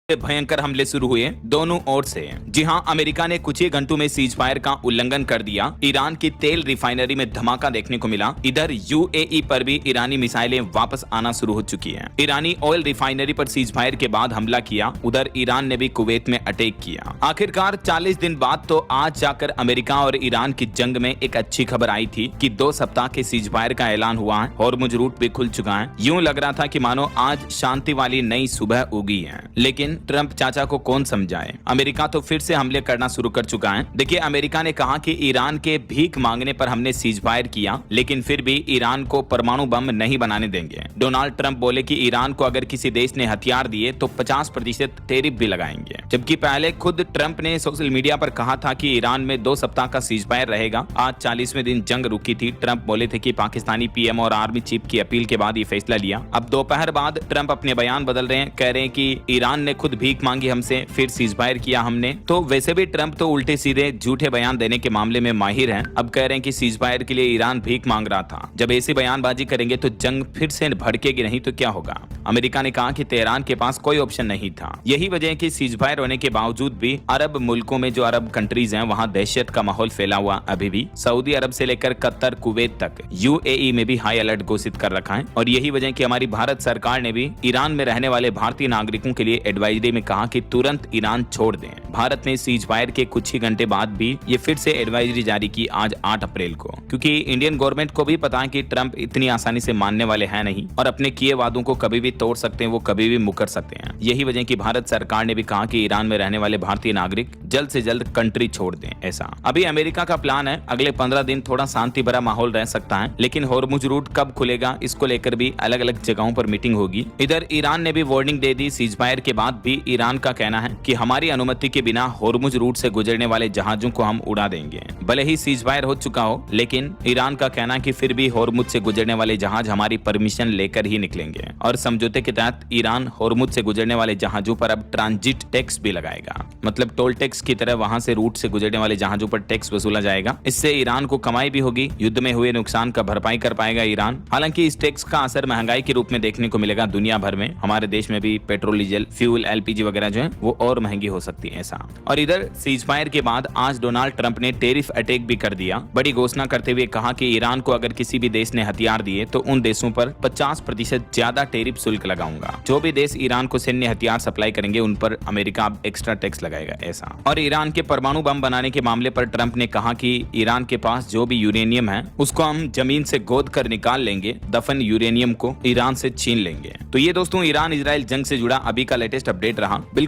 भयंकर हमले शुरू हुए दोनों ओर से। जी हां, अमेरिका ने कुछ ही घंटों में सीज फायर का उल्लंघन कर दिया। ईरान की तेल रिफाइनरी में धमाका देखने को मिला। इधर यूएई पर भी ईरानी मिसाइलें वापस आना शुरू हो चुकी हैं। ईरानी ऑयल रिफाइनरी पर सीज फायर के बाद हमला किया। उधर ईरान ने भी कुवैत में अटैक किया। आखिरकार 40 दिन बाद तो आज जाकर अमेरिका और ईरान की जंग में एक अच्छी खबर आई थी कि 2 सप्ताह के सीज फायर का ऐलान हुआ है। हॉर्मुज रूट भी खुल चुका है। यूं लग रहा था कि मानो आज शांति वाली नई सुबह उगी है। लेकिन ट्रंप चाचा को कौन समझाए, अमेरिका तो फिर से हमले करना शुरू कर चुका है। देखिए, अमेरिका ने कहा कि ईरान के भीख मांगने पर हमने सीज फायर किया, लेकिन फिर भी ईरान को परमाणु बम नहीं बनाने देंगे। डोनाल्ड ट्रंप बोले कि ईरान को अगर किसी देश ने हथियार दिए तो 50% टैरिफ भी लगाएंगे। जबकि पहले खुद ट्रंप ने सोशल मीडिया पर कहा था कि ईरान में 2 सप्ताह का सीज फायर रहेगा। आज 40वें दिन जंग रुकी थी। ट्रंप बोले थे कि पाकिस्तानी पीएम और आर्मी चीफ की अपील के बाद ये फैसला लिया। अब दोपहर बाद ट्रंप अपने बयान बदल रहे हैं, कह रहे हैं कि ईरान ने खुद भीख मांगी हमसे, फिर सीज फायर किया हमने। तो वैसे भी ट्रंप तो उल्टे सीधे झूठे बयान देने के मामले में माहिर हैं। अब कह रहे हैं कि सीज फायर के लिए ईरान भीख मांग रहा था। जब ऐसी बयानबाजी करेंगे तो जंग फिर से भड़केगी, नहीं तो क्या होगा। अमेरिका ने कहा कि तेहरान के पास कोई ऑप्शन नहीं था। यही वजह है कि सीज फायर होने के बावजूद भी अरब मुल्कों में, जो अरब कंट्रीज हैं, वहां दहशत का माहौल फैला हुआ अभी भी। सऊदी अरब से लेकर कतर, कुवैत तक यूएई में भी हाई अलर्ट घोषित कर रखा है। और यही वजह है कि हमारी भारत सरकार ने भी ईरान में रहने वाले भारतीय नागरिकों के लिए एडवाइजरी में कहा कि तुरंत ईरान छोड़ दें। भारत ने सीज फायर के कुछ ही घंटे बाद भी ये फिर से एडवाइजरी जारी की आज 8 अप्रैल को, क्योंकि इंडियन गवर्नमेंट को भी पता है कि ट्रंप इतनी आसानी से मानने वाले हैं नहीं और अपने किए वादों को कभी भी तोड़ सकते हैं, वो कभी भी मुकर सकते हैं। यही वजह कि भारत सरकार ने भी कहा कि ईरान में रहने वाले भारतीय नागरिक जल्द से जल्द कंट्री छोड़ दें। ऐसा अभी अमेरिका का प्लान है। अगले 15 दिन थोड़ा शांति भरा माहौल रह सकता है, लेकिन हॉर्मुज रूट कब खुलेगा इसको लेकर भी अलग अलग जगहों पर मीटिंग होगी। इधर ईरान ने भी वार्निंग दे दी। सीज फायर के बाद भी ईरान का कहना है कि हमारी अनुमति के बिना हॉर्मुज रूट से गुजरने वाले जहाजों को हम उड़ा देंगे। भले ही सीज फायर हो चुका हो, लेकिन ईरान का कहना है कि फिर भी हॉर्मुज से गुजरने वाले जहाज हमारी परमिशन लेकर ही निकलेंगे। और समझौते के तहत ईरान हॉर्मुज से गुजरने वाले जहाजों पर अब ट्रांजिट टैक्स भी लगाएगा, मतलब टोल टैक्स की तरह वहां से रूट से गुजरने वाले जहाजों पर टैक्स वसूला जाएगा। इससे ईरान को कमाई भी होगी। युद्ध में हुए नुकसान का भरपाई कर पाएगा ईरान। हालांकि इस टैक्स का असर महंगाई के रूप में देखने को मिलेगा दुनिया भर में। हमारे देश में भी पेट्रोल, डीजल, फ्यूल, एलपीजी वगैरह जो है वो और महंगी हो सकती है। ऐसा और इधर सीज फायर के बाद आज डोनाल्ड ट्रंप ने टेरिफ अटैक भी कर दिया। बड़ी घोषणा करते हुए कहा कि ईरान को अगर किसी भी देश ने हथियार दिए तो उन देशों पर 50% ज्यादा टेरिफ शुल्क लगाऊंगा। जो भी देश ईरान को सैन्य हथियार सप्लाई करेंगे उन पर अमेरिका अब एक्स्ट्रा टैक्स लगाएगा। ऐसा और ईरान के परमाणु बम बनाने के मामले पर ट्रंप ने कहा कि ईरान के पास जो भी यूरेनियम है उसको हम जमीन से गोद कर निकाल लेंगे, दफन यूरेनियम को ईरान से छीन लेंगे। तो ये दोस्तों ईरान इजराइल जंग से जुड़ा अभी का लेटेस्ट अपडेट रहा। बिल्कुल